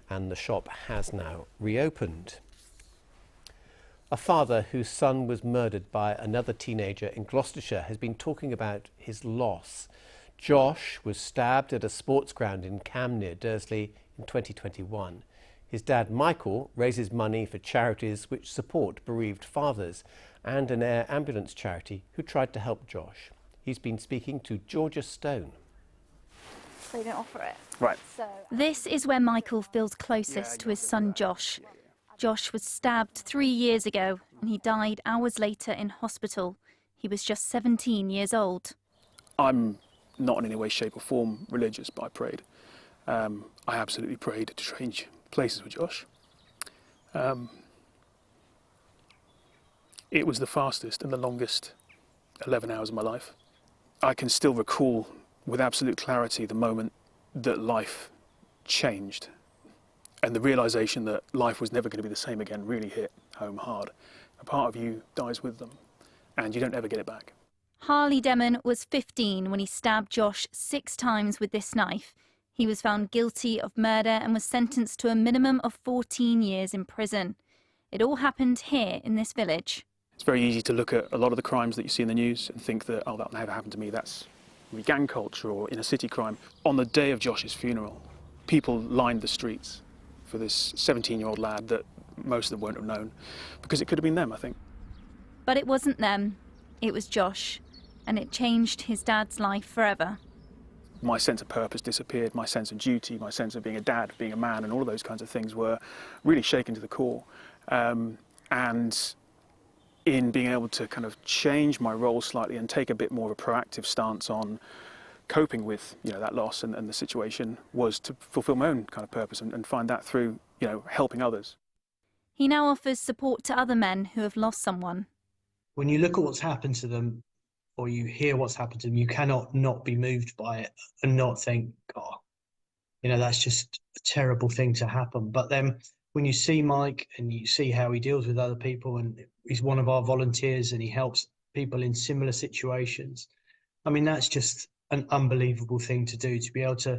and the shop has now reopened. A father whose son was murdered by another teenager in Gloucestershire has been talking about his loss. Josh was stabbed at a sports ground in Cam near Dursley in 2021. His dad, Michael, raises money for charities which support bereaved fathers and an air ambulance charity who tried to help Josh. He's been speaking to Georgia Stone. They didn't offer it. Right. This is where Michael feels closest to his son Josh. Josh was stabbed 3 years ago and he died hours later in hospital. He was just 17 years old. I'm not in any way, shape or form religious, but I prayed. I absolutely prayed to change places with Josh. It was the fastest and the longest 11 hours of my life. I can still recall with absolute clarity the moment that life changed, and the realisation that life was never going to be the same again really hit home hard. A part of you dies with them, and you don't ever get it back. Harley Demon was 15 when he stabbed Josh 6 times with this knife. He was found guilty of murder and was sentenced to a minimum of 14 years in prison. It all happened here in this village. It's very easy to look at a lot of the crimes that you see in the news and think that, oh, that'll never happen to me, that's gang culture or inner city crime. On the day of Josh's funeral, people lined the streets for this 17-year-old lad that most of them won't have known, because it could have been them, I think. But it wasn't them, it was Josh, and it changed his dad's life forever. My sense of purpose disappeared, my sense of duty, my sense of being a dad, being a man, and all of those kinds of things were really shaken to the core. And in being able to kind of change my role slightly and take a bit more of a proactive stance on coping with, that loss and the situation, was to fulfill my own kind of purpose and find that through, helping others. He now offers support to other men who have lost someone. When you look at what's happened to them, or you hear what's happened to them, you cannot not be moved by it and not think, God, that's just a terrible thing to happen. But then when you see Mike and you see how he deals with other people, and he's one of our volunteers and he helps people in similar situations, that's just an unbelievable thing to do, to be able to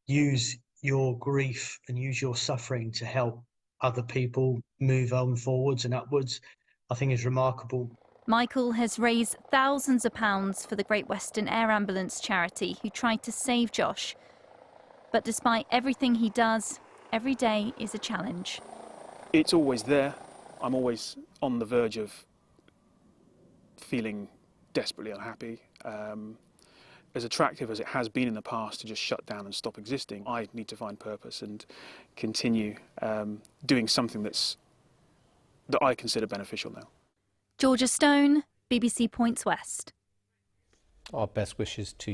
use your grief and use your suffering to help other people move on forwards and upwards. I think is remarkable. Michael has raised thousands of pounds for the Great Western Air Ambulance charity who tried to save Josh. But despite everything he does, every day is a challenge. It's always there. I'm always on the verge of feeling desperately unhappy. As attractive as it has been in the past to just shut down and stop existing, I need to find purpose and continue doing something that I consider beneficial now. Georgia Stone, BBC Points West. Our best wishes to you.